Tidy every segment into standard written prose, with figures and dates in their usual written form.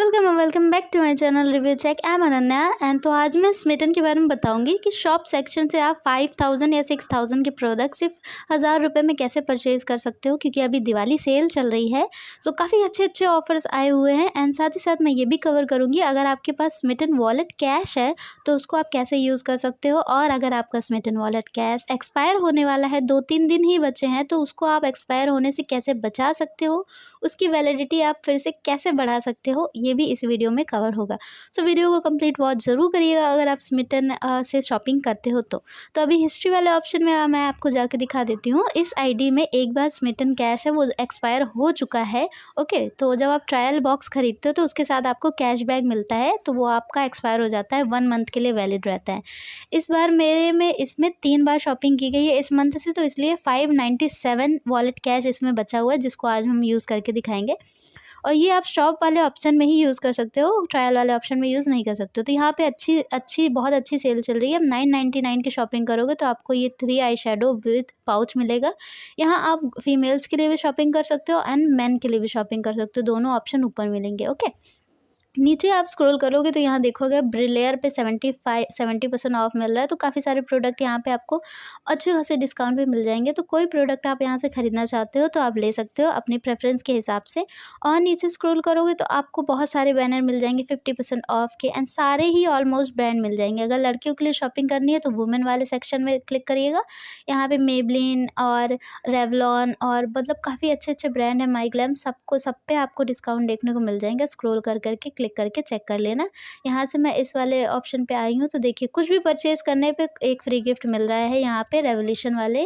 Welcome back to my channel review check. I am Ananya and तो आज मैं Smitten के बारे में बताऊंगी कि शॉप सेक्शन से आप 5000 या 6000 के प्रोडक्ट सिर्फ 1000 रुपये में कैसे परचेज़ कर सकते हो, क्योंकि अभी दिवाली सेल चल रही है। सो काफ़ी अच्छे अच्छे ऑफर्स आए हुए हैं एंड साथ ही साथ मैं ये भी कवर करूँगी अगर आपके पास स्मिटन वॉलेट कैश है तो उसको आप कैसे यूज़ कर सकते हो, और अगर आपका स्मिटन वॉलेट कैश एक्सपायर होने वाला है, 2-3 दिन ही बचे हैं, तो उसको आप एक्सपायर होने से कैसे बचा सकते हो, उसकी वैलिडिटी आप फिर से कैसे बढ़ा सकते हो, ये भी इस वीडियो में कवर होगा। सो वीडियो को कंप्लीट वॉच ज़रूर करिएगा अगर आप स्मिटन से शॉपिंग करते हो तो अभी हिस्ट्री वाले ऑप्शन में मैं आपको जाके दिखा देती हूँ। इस आईडी में एक बार स्मिटन कैश है वो एक्सपायर हो चुका है। ओके, तो जब आप ट्रायल बॉक्स खरीदते हो तो उसके साथ आपको कैशबैक मिलता है, तो वो आपका एक्सपायर हो जाता है, 1 मंथ के लिए वैलिड रहता है। इस बार मेरे में इसमें 3 बार शॉपिंग की गई है इस मंथ से, तो इसलिए 597 वॉलेट कैश इसमें बचा हुआ है जिसको आज हम यूज़ करके दिखाएंगे। और ये आप शॉप वाले ऑप्शन में ही यूज़ कर सकते हो, ट्रायल वाले ऑप्शन में यूज़ नहीं कर सकते हो। तो यहाँ पे बहुत अच्छी सेल चल रही है। अब 999 की शॉपिंग करोगे तो आपको ये 3 आई शेडो विथ पाउच मिलेगा। यहाँ आप फीमेल्स के लिए भी शॉपिंग कर सकते हो एंड मेन के लिए भी शॉपिंग कर सकते हो, दोनों ऑप्शन ऊपर मिलेंगे। ओके, नीचे आप स्क्रॉल करोगे तो यहाँ देखोगे ब्रिलेयर पे 70% ऑफ मिल रहा है, तो काफ़ी सारे प्रोडक्ट यहाँ पे आपको अच्छे खासे डिस्काउंट पे मिल जाएंगे। तो कोई प्रोडक्ट आप यहाँ से ख़रीदना चाहते हो तो आप ले सकते हो अपनी प्रेफरेंस के हिसाब से। और नीचे स्क्रॉल करोगे तो आपको बहुत सारे बैनर मिल जाएंगे 50% ऑफ के एंड सारे ही ऑलमोस्ट ब्रांड मिल जाएंगे। अगर लड़कियों के लिए शॉपिंग करनी है तो वुमेन वाले सेक्शन में क्लिक करिएगा। यहाँ पर मेबलिन और रेवलॉन और मतलब काफ़ी अच्छे अच्छे ब्रांड है, माइग्लैम, सब पे आपको डिस्काउंट देखने को मिल जाएंगे। स्क्रॉल करके क्लिक करके चेक कर लेना। यहाँ से मैं इस वाले ऑप्शन पे आई हूँ तो देखिए कुछ भी परचेज़ करने पे एक फ्री गिफ्ट मिल रहा है। यहाँ पे रेवोल्यूशन वाले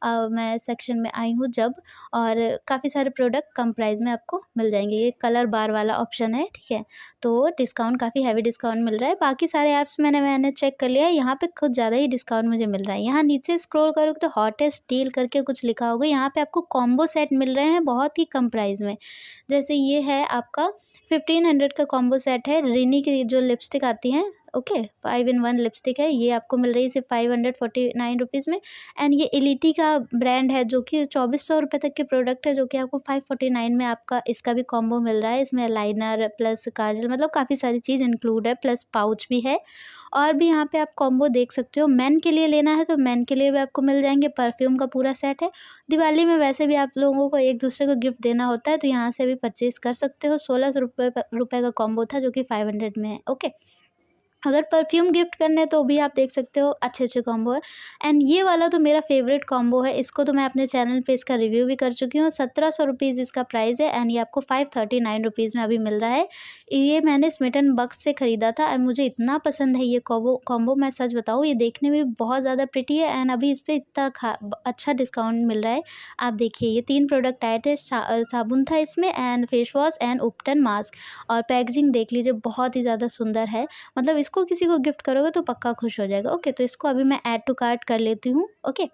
मैं सेक्शन में आई हूँ जब, और काफ़ी सारे प्रोडक्ट कम प्राइस में आपको मिल जाएंगे। ये कलर बार वाला ऑप्शन है, ठीक है, तो डिस्काउंट काफ़ी हैवी डिस्काउंट मिल रहा है। बाकी सारे ऐप्स मैंने चेक कर लिया है, यहाँ पे कुछ ज़्यादा ही डिस्काउंट मुझे मिल रहा है। यहाँ नीचे स्क्रॉल करोगे तो हॉटेस्ट डील करके कुछ लिखा होगा, यहाँ पे आपको कॉम्बो सेट मिल रहे हैं बहुत ही कम प्राइस में। जैसे ये है आपका 1500 का कॉम्बो सेट है, रिनी की जो लिपस्टिक आती हैं, ओके, 5 in 1 लिपस्टिक है, ये आपको मिल रही है सिर्फ 549 रुपीज़ में। एंड ये एलिटी का ब्रांड है जो कि 2400 रुपये तक के प्रोडक्ट है, जो कि आपको 549 में आपका इसका भी कॉम्बो मिल रहा है। इसमें लाइनर प्लस काजल, मतलब काफ़ी सारी चीज़ इंक्लूड है, प्लस पाउच भी है। और भी यहाँ पे आप कॉम्बो देख सकते हो। मेन के लिए लेना है तो मेन के लिए भी आपको मिल जाएंगे, परफ्यूम का पूरा सेट है। दिवाली में वैसे भी आप लोगों को एक दूसरे को गिफ्ट देना होता है तो यहाँ से भी परचेज़ कर सकते हो। 1600 रुपये का कॉम्बो था जो कि 500 में है। ओके, अगर परफ्यूम गिफ्ट करने तो भी आप देख सकते हो, अच्छे अच्छे कॉम्बो है। एंड ये वाला तो मेरा फेवरेट कॉम्बो है, इसको तो मैं अपने चैनल पे इसका रिव्यू भी कर चुकी हूँ। 1700 रुपीज़ इसका प्राइस है एंड ये आपको 539 रुपीज़ में अभी मिल रहा है। ये मैंने स्मिटन बक्स से ख़रीदा था एंड मुझे इतना पसंद है ये कॉम्बो, मैं सच बताऊँ ये देखने में बहुत ज़्यादा प्रिटी है एंड अभी इस पर इतना अच्छा डिस्काउंट मिल रहा है। आप देखिए ये 3 प्रोडक्ट आए थे, साबुन था इसमें एंड फेस वॉश एंड उपटन मास्क। और पैकेजिंग देख लीजिए बहुत ही ज़्यादा सुंदर है, मतलब इसको किसी को गिफ्ट करोगे तो पक्का खुश हो जाएगा। ओके, तो इसको अभी मैं ऐड टू कार्ट कर लेती हूँ। ओके,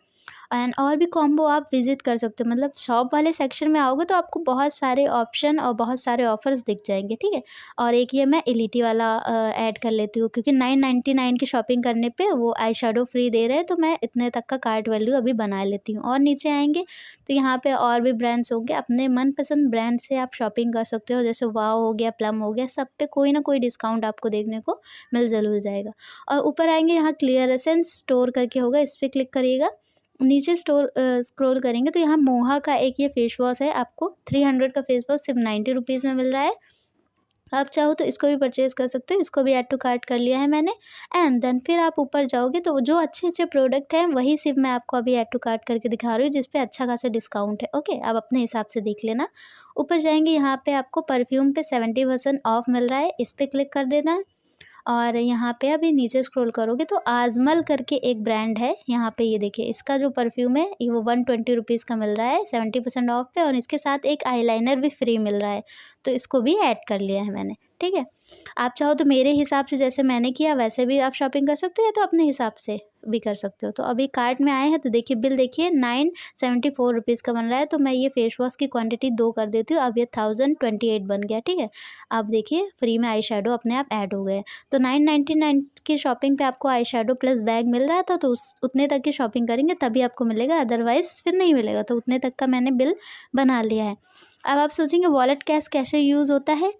एंड और भी कॉम्बो आप विजिट कर सकते हो, मतलब शॉप वाले सेक्शन में आओगे तो आपको बहुत सारे ऑप्शन और बहुत सारे ऑफर्स दिख जाएंगे, ठीक है। और एक ये मैं एलिटी वाला ऐड कर लेती हूँ, क्योंकि 999 की शॉपिंग करने पे वो आई शेडो फ्री दे रहे हैं, तो मैं इतने तक का कार्ट वैल्यू अभी बना लेती हूँ। और नीचे आएंगे तो यहाँ पे और भी ब्रांड्स होंगे, अपने मनपसंद ब्रांड से आप शॉपिंग कर सकते हो। जैसे वाव हो गया, प्लम हो गया, सब पे कोई ना कोई डिस्काउंट आपको देखने को मिल ज़रूर जाएगा। और ऊपर आएंगे, यहाँ क्लियर एसेंस स्टोर करके होगा, इस पर क्लिक करिएगा। नीचे स्क्रॉल करेंगे तो यहाँ मोहा का एक ये फेस वॉश है, आपको 300 का फेस वॉश सिर्फ 90 रुपीज़ में मिल रहा है। आप चाहो तो इसको भी परचेज़ कर सकते हो, इसको भी ऐड टू कार्ट कर लिया है मैंने। एंड देन फिर आप ऊपर जाओगे तो जो अच्छे अच्छे प्रोडक्ट हैं वही सिर्फ मैं आपको अभी ऐड टू कार्ट करके दिखा रही हूँ, जिस पे अच्छा खासा डिस्काउंट है। ओके, आप अपने हिसाब से देख लेना। ऊपर जाएंगे, यहाँ पे आपको परफ्यूम पे 70% ऑफ मिल रहा है, इस पर क्लिक कर देना है। और यहाँ पे अभी नीचे स्क्रॉल करोगे तो आजमल करके एक ब्रांड है, यहाँ पे ये देखिए इसका जो परफ्यूम है ये वो 120 रुपीज़ का मिल रहा है 70% ऑफ पे, और इसके साथ एक आईलाइनर भी फ्री मिल रहा है, तो इसको भी ऐड कर लिया है मैंने, ठीक है। आप चाहो तो मेरे हिसाब से जैसे मैंने किया वैसे भी आप शॉपिंग कर सकते हो, या तो अपने हिसाब से भी कर सकते हो। तो अभी कार्ट में आए हैं तो देखिए बिल देखिए 974 रुपीज़ का बन रहा है, तो मैं ये फेस वॉश की क्वांटिटी 2 कर देती हूँ, अब ये 1028 बन गया, ठीक है। आप देखिए फ्री में आई शेडो अपने आप ऐड हो गए। तो 999 की शॉपिंग पे आपको आई शेडो प्लस बैग मिल रहा था, तो उतने तक की शॉपिंग करेंगे तभी आपको मिलेगा, अदरवाइज़ फिर नहीं मिलेगा। तो उतने तक का मैंने बिल बना लिया है। अब आप सोचेंगे वॉलेट कैश कैसे यूज़ होता है,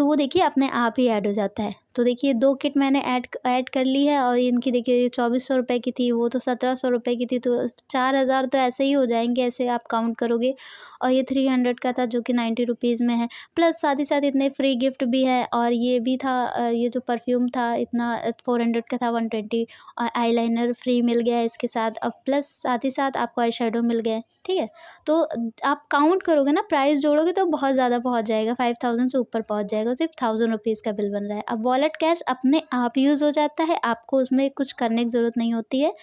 तो वो देखिए अपने आप ही ऐड हो जाता है। तो देखिए 2 किट मैंने ऐड कर ली है और इनकी देखिए 2400 रुपये की थी, वो तो 1700 रुपये की थी, तो 4000 तो ऐसे ही हो जाएंगे, ऐसे आप काउंट करोगे। और ये 300 का था जो कि 90 रुपीज़ में है, प्लस साथ ही साथ इतने फ्री गिफ्ट भी है। और ये भी था ये जो परफ्यूम था इतना 400 का था, 120 आईलाइनर फ्री मिल गया है इसके साथ। अब प्लस साथ ही साथ आपको आई शेडो मिल गए, ठीक है। तो आप काउंट करोगे ना, प्राइस जोड़ोगे तो बहुत ज़्यादा पहुंच जाएगा, 5000 से ऊपर पहुंच जाएगा। सिर्फ 1000 रुपीज़ का बिल बन रहा है। अब वॉलेट कैश अपने आप यूज़ हो जाता है, आपको उसमें कुछ करने की ज़रूरत नहीं होती है।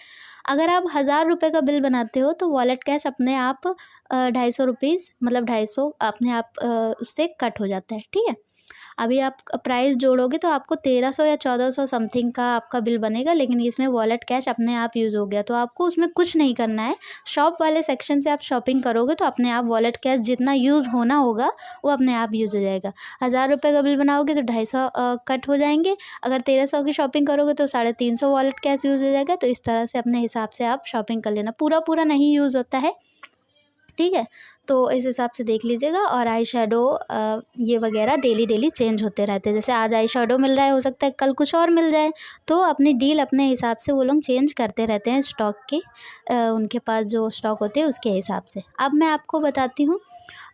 अगर आप 1000 रुपये का बिल बनाते हो तो वॉलेट कैश अपने आप 250 रुपीज़, मतलब 250 अपने आप उससे कट हो जाता है, ठीक है। अभी आप प्राइस जोड़ोगे तो आपको 1300 या 1400 समथिंग का आपका बिल बनेगा, लेकिन इसमें वॉलेट कैश अपने आप यूज़ हो गया, तो आपको उसमें कुछ नहीं करना है। शॉप वाले सेक्शन से आप शॉपिंग करोगे तो अपने आप वॉलेट कैश जितना यूज़ होना होगा वो अपने आप यूज़ हो जाएगा। 1000 रुपये का बिल बनाओगे तो 250 कट हो जाएंगे। अगर 1300 की शॉपिंग करोगे तो 350 वॉलेट कैश यूज़ हो जाएगा। तो इस तरह से अपने हिसाब से आप शॉपिंग कर लेना, पूरा पूरा नहीं यूज़ होता है, ठीक है। तो इस हिसाब से देख लीजिएगा। और आई शेडो ये वगैरह डेली चेंज होते रहते हैं, जैसे आज आई शेडो मिल रहा है, हो सकता है कल कुछ और मिल जाए। तो अपनी डील अपने हिसाब से वो लोग चेंज करते रहते हैं स्टॉक की, उनके पास जो स्टॉक होते हैं उसके हिसाब से। अब मैं आपको बताती हूँ,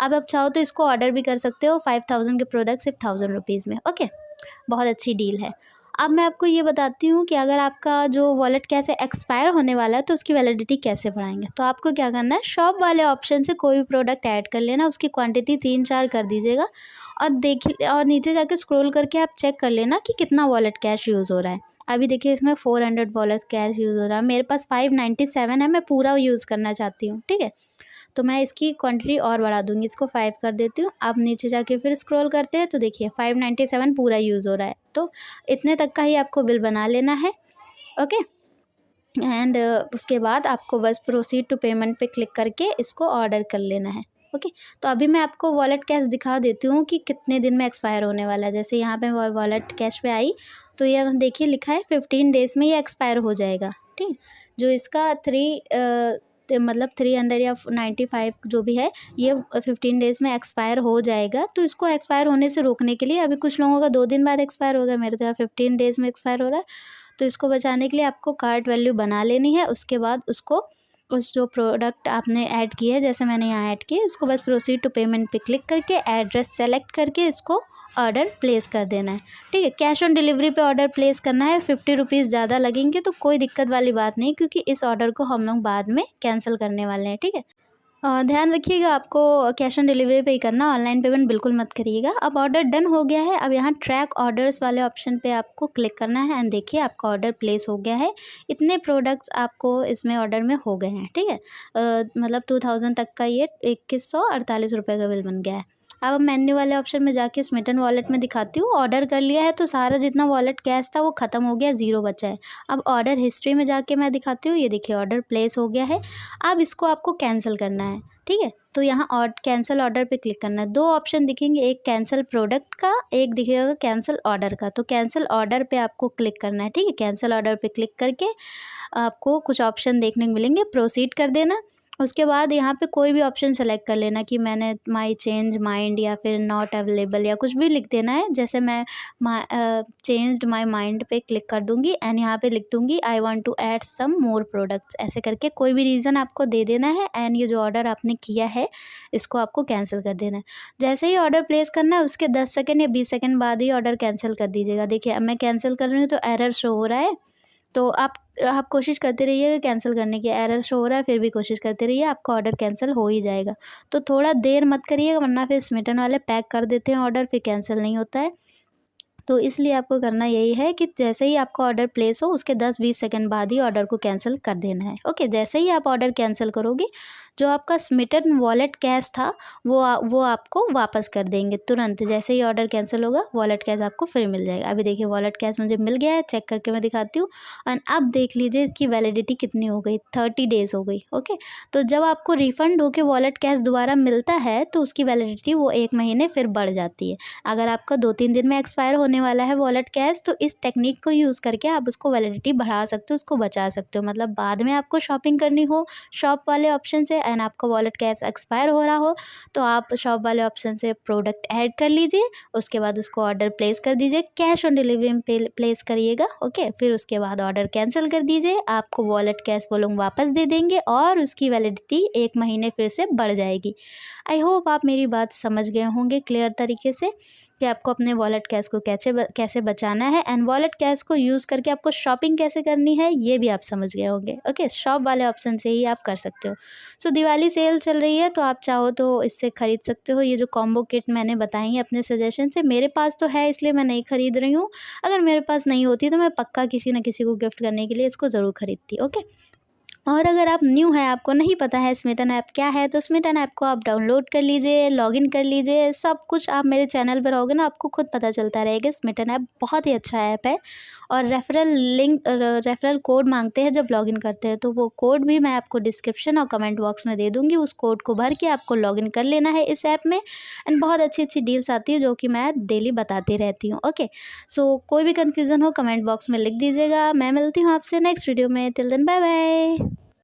अब आप चाहो तो इसको ऑर्डर भी कर सकते हो, 5000 के प्रोडक्ट सिर्फ 1000 रुपीज़ में, ओके। बहुत अच्छी डील है। अब मैं आपको ये बताती हूँ कि अगर आपका जो वॉलेट कैसे एक्सपायर होने वाला है तो उसकी वैलिडिटी कैसे बढ़ाएंगे। तो आपको क्या करना है, शॉप वाले ऑप्शन से कोई भी प्रोडक्ट ऐड कर लेना, उसकी क्वांटिटी 3-4 कर दीजिएगा और देखिए, और नीचे जाके स्क्रॉल करके आप चेक कर लेना कि कितना वॉलेट कैश यूज़ हो रहा है। अभी देखिए इसमें 400 वॉलेट कैश यूज़ हो रहा है, मेरे पास 597 है, मैं पूरा यूज़ करना चाहती हूँ, ठीक है। तो मैं इसकी क्वांटिटी और बढ़ा दूँगी, इसको 5 कर देती हूँ। अब नीचे जाके फिर स्क्रॉल करते हैं तो देखिए 597 पूरा यूज़ हो रहा है, तो इतने तक का ही आपको बिल बना लेना है, ओके। एंड उसके बाद आपको बस प्रोसीड टू पेमेंट पे क्लिक करके इसको ऑर्डर कर लेना है, ओके। तो अभी मैं आपको वॉलेट कैश दिखा देती हूँ कि कितने दिन में एक्सपायर होने वाला है। जैसे यहाँ पे वॉलेट कैश पे आई तो ये देखिए लिखा है 15 डेज़ में ये एक्सपायर हो जाएगा, ठीक। जो इसका 300 या 95 जो भी है, ये 15 डेज़ में एक्सपायर हो जाएगा। तो इसको एक्सपायर होने से रोकने के लिए, अभी कुछ लोगों का 2 दिन बाद एक्सपायर होगा, मेरे तो यहाँ 15 डेज़ में एक्सपायर हो रहा है। तो इसको बचाने के लिए आपको कार्ट वैल्यू बना लेनी है। उसके बाद उसको उस जो प्रोडक्ट आपने ऐड किए हैं, जैसे मैंने यहाँ ऐड किए, इसको बस प्रोसीड टू पेमेंट पे क्लिक करके एड्रेस सेलेक्ट करके इसको ऑर्डर प्लेस कर देना है, ठीक है। कैश ऑन डिलीवरी पे ऑर्डर प्लेस करना है, 50 रुपीज़ ज़्यादा लगेंगे तो कोई दिक्कत वाली बात नहीं, क्योंकि इस ऑर्डर को हम लोग बाद में कैंसिल करने वाले हैं, ठीक है। ध्यान रखिएगा आपको कैश ऑन डिलीवरी पे ही करना, ऑनलाइन पेमेंट बिल्कुल मत करिएगा। अब ऑर्डर डन हो गया है, अब यहाँ ट्रैक ऑर्डर्स वाले ऑप्शन पे आपको क्लिक करना है एंड देखिए आपका ऑर्डर प्लेस हो गया है। इतने प्रोडक्ट्स आपको इसमें ऑर्डर में हो गए हैं, ठीक है। मतलब 2000 तक का ये 2148 रुपये का बिल बन गया है। अब मेन्यू वाले ऑप्शन में जाके स्मिटन वॉलेट में दिखाती हूँ, ऑर्डर कर लिया है तो सारा जितना वॉलेट कैश था वो ख़त्म हो गया, 0 बचा है। अब ऑर्डर हिस्ट्री में जाके मैं दिखाती हूँ, ये देखिए ऑर्डर प्लेस हो गया है। अब इसको आपको कैंसिल करना है, ठीक है। तो यहाँ कैंसिल ऑर्डर पे क्लिक करना है। 2 ऑप्शन दिखेंगे, एक कैंसिल प्रोडक्ट का, एक दिखेगा कैंसिल ऑर्डर का। तो कैंसिल ऑर्डर पे आपको क्लिक करना है, ठीक है। कैंसिल ऑर्डर पे क्लिक करके आपको कुछ ऑप्शन देखने को मिलेंगे, प्रोसीड कर देना। उसके बाद यहाँ पे कोई भी ऑप्शन सेलेक्ट कर लेना कि मैंने माई चेंज माइंड या फिर नॉट अवेलेबल या कुछ भी लिख देना है। जैसे मैं चेंज्ड माई माइंड पे क्लिक कर दूँगी एंड यहाँ पे लिख दूँगी I want to add some more products, ऐसे करके कोई भी रीज़न आपको दे देना है एंड ये जो ऑर्डर आपने किया है इसको आपको कैंसिल कर देना है। जैसे ही ऑर्डर प्लेस करना है उसके 10 सेकेंड या 20 सेकेंड बाद ही ऑर्डर कैंसिल कर दीजिएगा। देखिए अब मैं कैंसिल कर रही हूँ तो एरर शो हो रहा है, तो आप कोशिश करते रहिए कैंसिल करने की। एरर शो हो रहा है फिर भी कोशिश करते रहिए, आपका ऑर्डर कैंसिल हो ही जाएगा। तो थोड़ा देर मत करिएगा वरना फिर स्मिटन वाले पैक कर देते हैं ऑर्डर, फिर कैंसिल नहीं होता है। तो इसलिए आपको करना यही है कि जैसे ही आपका ऑर्डर प्लेस हो उसके 10-20 सेकंड बाद ही ऑर्डर को कैंसिल कर देना है, ओके। जैसे ही आप ऑर्डर कैंसिल करोगे जो आपका स्मिटन वॉलेट कैश था वो आपको वापस कर देंगे तुरंत। जैसे ही ऑर्डर कैंसिल होगा वॉलेट कैश आपको फिर मिल जाएगा। अभी देखिए वॉलेट कैश मुझे मिल गया है, चेक करके मैं दिखाती हूँ। और अब देख लीजिए इसकी वैलिडिटी कितनी हो गई, 30 डेज़ हो गई, ओके। तो जब आपको रिफ़ंड होकर वॉलेट कैश दोबारा मिलता है तो उसकी वैलिडिटी वो 1 महीने फिर बढ़ जाती है। अगर आपका 2-3 दिन में एक्सपायर होने वाला है वॉलेट कैश तो इस टेक्निक को यूज़ करके आप उसको वैलिडिटी बढ़ा सकते हो, उसको बचा सकते हो। मतलब बाद में आपको शॉपिंग करनी हो शॉप वाले ऑप्शन से एंड आपका वॉलेट कैश एक्सपायर हो रहा हो तो आप शॉप वाले ऑप्शन से प्रोडक्ट ऐड कर लीजिए, उसके बाद उसको ऑर्डर प्लेस कर दीजिए, कैश ऑन डिलीवरी में प्लेस करिएगा। ओके, फिर उसके बाद ऑर्डर कैंसिल कर दीजिए, आपको वॉलेट कैश वो लोग वापस दे देंगे और उसकी वैलिडिटी 1 महीने फिर से बढ़ जाएगी। आई होप आप मेरी बात समझ गए होंगे क्लियर तरीके से कि आपको अपने वॉलेट कैश को कैसे बचाना है एंड वॉलेट कैश को यूज़ करके आपको शॉपिंग कैसे करनी है ये भी आप समझ गए होंगे। ओके, शॉप वाले ऑप्शन से ही आप कर सकते हो। सो दिवाली सेल चल रही है तो आप चाहो तो इससे ख़रीद सकते हो। ये जो कॉम्बो किट मैंने बताई है अपने सजेशन से, मेरे पास तो है इसलिए मैं नहीं ख़रीद रही हूँ। अगर मेरे पास नहीं होती तो मैं पक्का किसी न किसी को गिफ्ट करने के लिए इसको ज़रूर ख़रीदती। ओके, और अगर आप न्यू हैं, आपको नहीं पता है स्मिटन ऐप क्या है, तो स्मिटन ऐप को आप डाउनलोड कर लीजिए, लॉगिन कर लीजिए, सब कुछ आप मेरे चैनल पर रहोगे ना आपको खुद पता चलता रहेगा। स्मिटन ऐप बहुत ही अच्छा ऐप है और रेफरल कोड मांगते हैं जब लॉगिन करते हैं, तो वो कोड भी मैं आपको डिस्क्रिप्शन और कमेंट बॉक्स में दे दूँगी। उस कोड को भर के आपको लॉगिन कर लेना है इस ऐप में एंड बहुत अच्छी डील्स आती है जो कि मैं डेली बताती रहती हूँ। ओके, सो कोई भी कन्फ्यूज़न हो कमेंट बॉक्स में लिख दीजिएगा। मैं मिलती हूँ आपसे नेक्स्ट वीडियो में। Till then bye bye.